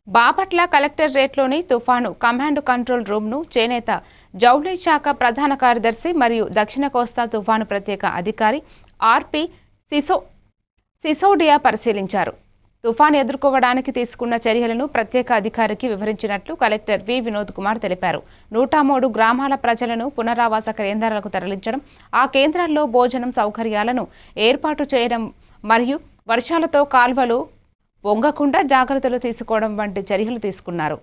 బాపట్ల కలెక్టరేట్లోని తుఫాను command control రూమ్ను చేనేత జౌళి శాఖ ప్రధాన కార్యదర్శి మరియు దక్షిణ కోస్తా తుఫాను ప్రత్యేక అధికారి ఆర్పి సిసోడియా పరిశీలించారు. తుఫాను ఎదుర్కోవడానికి తీసుకున్న చర్యలను ప్రత్యేక అధికారికి వివరించినట్లు కలెక్టర్ వి. వినోద్ కుమార్ తెలిపారు. 103 గ్రామాల ప్రజలను పునరావాస కేంద్రాలకు తరలించడం, ఆ కేంద్రాల్లో భోజనం సౌకర్యాలను ఏర్పాటు చేయడం మరియు వర్షాలతో కాల్వలు పొంగకుండా జాగ్రత్తలు తీసుకోవడం వంటి చర్యలు తీసుకున్నారు.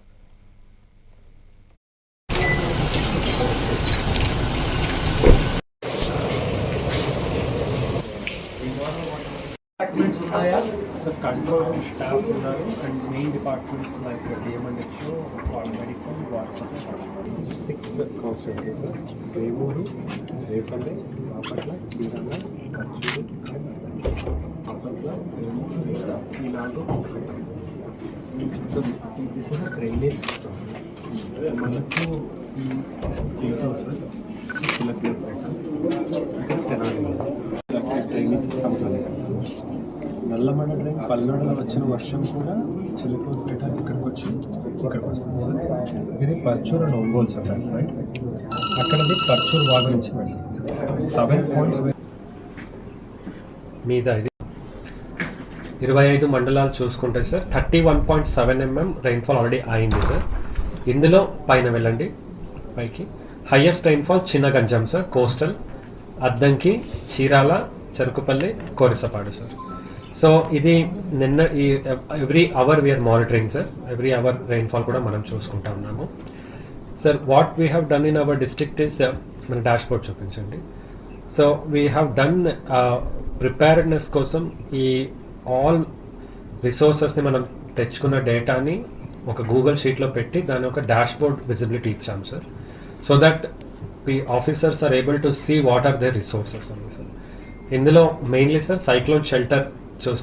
కంట్రోల్ రూమ్ స్టాఫ్ ఉన్నారు and main departments like DM&HO, medical, water supply 6 constituencies Vemuru, Repalle, Bapatla, Chirala, Kurnool, Bapatla, ఈ 4 so this is drainage system. మనకు ఈ చిలకలపేట తెనాలి డ్రైనేజ్ సంతాలి నల్లమడ డ్రైన్ పల్నాడులో వచ్చిన వర్షం కూడా చిలకలపేట ఇక్కడికి వచ్చి ఇక్కడికి వస్తుంది సార్. ఇది పర్చూర్ అండ్ ఒంగోలు సార్ దాని సైడ్. అక్కడది పర్చూర్ వాగు నుంచి వెళ్ళింది 7 పాయింట్స్ మీద. ఇది 25 మండలాలు చూసుకుంటే సార్ 31.7 mm రైన్ఫాల్ ఆల్రెడీ అయింది సార్. ఇందులో పైన వెళ్ళండి పైకి. Highest rainfall Chinnaganjam sir, coastal, Addanki, Chirala, Cherukupalli, Korisapadu sir. So ఇది నిన్న ఈ every hour we're monitoring sir. Every hour rainfall కూడా మనం చూసుకుంటా ఉన్నాము sir. What we have done in our district is మన డాష్ బోర్డ్ చూపించండి. So we have done preparedness కోసం ఈ ఆల్ రిసోర్సెస్ని మనం తెచ్చుకున్న డేటాని ఒక గూగుల్ షీట్లో పెట్టి దాని ఒక డాష్ బోర్డ్ విజిబిలిటీ ఇచ్చాం sir. So that we officers are able to see what are their resources అండి సార్. ఇందులో మెయిన్లీ సార్ సైక్లోన్ షెల్టర్